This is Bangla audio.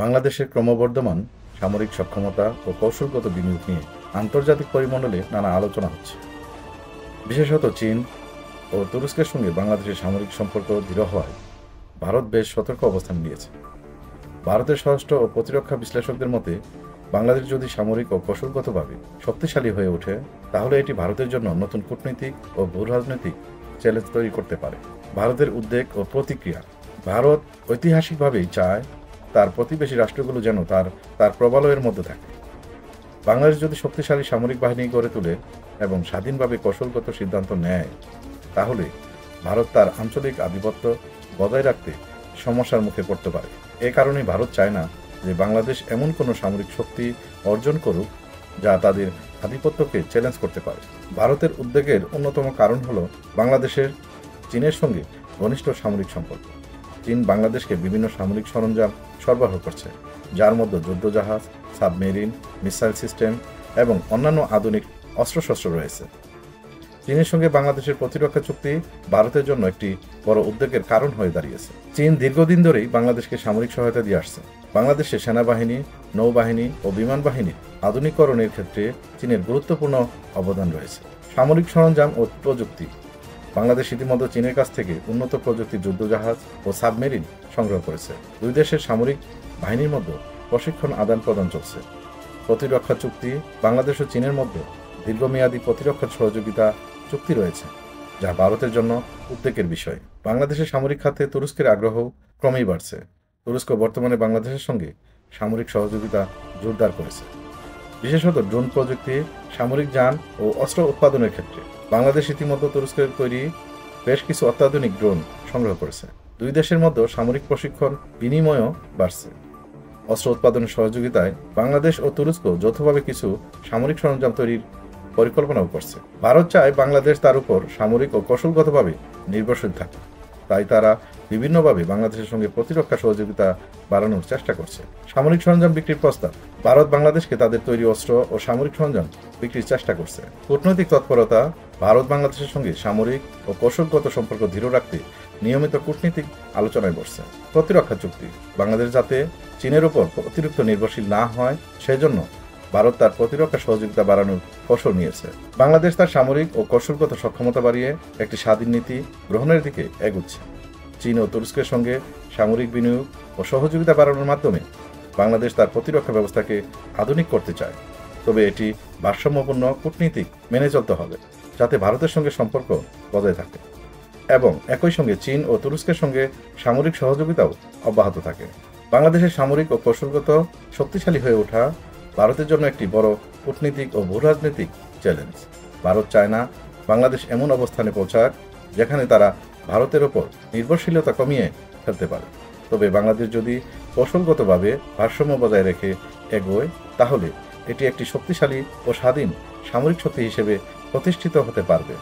বাংলাদেশের ক্রমবর্ধমান সামরিক সক্ষমতা ও কৌশলগত বিনিয়োগ নিয়ে আন্তর্জাতিক পরিমণ্ডলে নানা আলোচনা হচ্ছে। বিশেষত চীন ও তুরস্কের সঙ্গে বাংলাদেশের সামরিক সম্পর্ক দৃঢ় হওয়ায় ভারত বেশ সতর্ক অবস্থান নিয়েছে। ভারতের স্বরাষ্ট্র ও প্রতিরক্ষা বিশ্লেষকদের মতে, বাংলাদেশ যদি সামরিক ও কৌশলগতভাবে শক্তিশালী হয়ে ওঠে, তাহলে এটি ভারতের জন্য নতুন কূটনৈতিক ও ভূরাজনৈতিক চ্যালেঞ্জ তৈরি করতে পারে। ভারতের উদ্বেগ ও প্রতিক্রিয়া। ভারত ঐতিহাসিকভাবেই চায় তার প্রতিবেশী রাষ্ট্রগুলো যেন তার প্রবলয়ের মধ্যে থাকে। বাংলাদেশ যদি শক্তিশালী সামরিক বাহিনী গড়ে তোলে এবং স্বাধীনভাবে কৌশলগত সিদ্ধান্ত নেয়, তাহলে ভারত তার আঞ্চলিক আধিপত্য বজায় রাখতে সমস্যার মুখে পড়তে পারে। এ কারণেই ভারত চায় না যে বাংলাদেশ এমন কোনো সামরিক শক্তি অর্জন করুক যা তাদের আধিপত্যকে চ্যালেঞ্জ করতে পারে। ভারতের উদ্বেগের অন্যতম কারণ হল বাংলাদেশের চীনের সঙ্গে ঘনিষ্ঠ সামরিক সম্পর্ক। চীন বাংলাদেশকে বিভিন্ন সামরিক সরঞ্জাম সরবরাহ করছে, যার মধ্যে যুদ্ধজাহাজ, সাবমেরিন, মিসাইল সিস্টেম এবং অন্যান্য আধুনিক অস্ত্রশস্ত্র রয়েছে। চীনের সঙ্গে বাংলাদেশের প্রতিরক্ষা চুক্তি ভারতের জন্য একটি বড় উদ্বেগের কারণ হয়ে দাঁড়িয়েছে। চীন দীর্ঘদিন ধরেই বাংলাদেশকে সামরিক সহায়তা দিয়ে আসছে। বাংলাদেশের সেনাবাহিনী, নৌবাহিনী ও বিমান বাহিনীর আধুনিকরণের ক্ষেত্রে চীনের গুরুত্বপূর্ণ অবদান রয়েছে। সামরিক সরঞ্জাম ও প্রযুক্তি। বাংলাদেশ ইতিমধ্যে চীনের কাছ থেকে উন্নত প্রযুক্তির যুদ্ধজাহাজ ও সাবমেরিন সংগ্রহ করেছে। দুই দেশের সামরিক বাহিনীর মধ্যে প্রশিক্ষণ আদান প্রদান চলছে। প্রতিরক্ষা চুক্তি। বাংলাদেশ ও চীনের মধ্যে দীর্ঘমেয়াদী প্রতিরক্ষা সহযোগিতা চুক্তি রয়েছে, যা ভারতের জন্য উদ্বেগের বিষয়। বাংলাদেশের সামরিক খাতে তুরস্কের আগ্রহ ক্রমেই বাড়ছে। তুরস্ক বর্তমানে বাংলাদেশের সঙ্গে সামরিক সহযোগিতা জোরদার করেছে, বিশেষত ড্রোন প্রযুক্তি, সামরিক যান ও অস্ত্র উৎপাদনের ক্ষেত্রে। বাংলাদেশ ইতিমধ্যে তুরস্কের তৈরি বেশ কিছু অত্যাধুনিক ড্রোন সংগ্রহ করেছে। দুই দেশের মধ্যে সামরিক প্রশিক্ষণ বিনিময়ও বাড়ছে। অস্ত্র উৎপাদনের সহযোগিতায় বাংলাদেশ ও তুরস্ক যৌথভাবে কিছু সামরিক সরঞ্জাম তৈরির পরিকল্পনাও করছে। ভারত চায় বাংলাদেশ তার উপর সামরিক ও কৌশলগতভাবে নির্ভরশীল থাকে, তাই তারা বিভিন্নভাবে বাংলাদেশের সঙ্গে প্রতিরক্ষা সহযোগিতা বাড়ানোর চেষ্টা করছে। সামরিক সরঞ্জাম বিক্রির প্রস্তাব। ভারত বাংলাদেশকে তাদের তৈরি অস্ত্র ও সামরিক সরঞ্জাম বিক্রির চেষ্টা করছে। কূটনৈতিক তৎপরতা। ভারত বাংলাদেশের সঙ্গে সামরিক ও কৌশলগত সম্পর্ক দৃঢ় রাখতে নিয়মিত কূটনীতিক আলোচনায় বসছে। প্রতিরক্ষা চুক্তি। বাংলাদেশ যাতে চীনের উপর অতিরিক্ত নির্ভরশীল না হয়, সেজন্য ভারত তার প্রতিরক্ষা সহযোগিতা বাড়ানোর কৌশল নিয়েছে। বাংলাদেশ তার সামরিক ও কৌশলগত সক্ষমতা বাড়িয়ে একটি স্বাধীন নীতি গ্রহণের দিকে এগুচ্ছে। চীন ও তুরস্কের সঙ্গে সামরিক বিনিয়োগ ও সহযোগিতা বাড়ানোর মাধ্যমে বাংলাদেশ তার প্রতিরক্ষা ব্যবস্থাকে আধুনিক করতে চায়, তবে এটি ভারসাম্যপূর্ণ কূটনীতিক মেনে চলতে হবে, যাতে ভারতের সঙ্গে সম্পর্ক বজায় থাকে এবং একই সঙ্গে চীন ও তুরস্কের সঙ্গে সামরিক সহযোগিতাও অব্যাহত থাকে। বাংলাদেশের সামরিক ও কৌশলগত শক্তিশালী হয়ে ওঠা ভারতের জন্য একটি বড় কূটনীতিক ও ভূরাজনৈতিক চ্যালেঞ্জ। ভারত চায় না বাংলাদেশ এমন অবস্থানে পৌঁছাক যেখানে তারা ভারতের ওপর নির্ভরশীলতা কমিয়ে ফেলতে পারে। তবে বাংলাদেশ যদি কৌশলগতভাবে ভারসাম্য বজায় রেখে এগোয়, তাহলে এটি একটি শক্তিশালী ও স্বাধীন সামরিক শক্তি হিসেবে প্রতিষ্ঠিত হতে পারবে।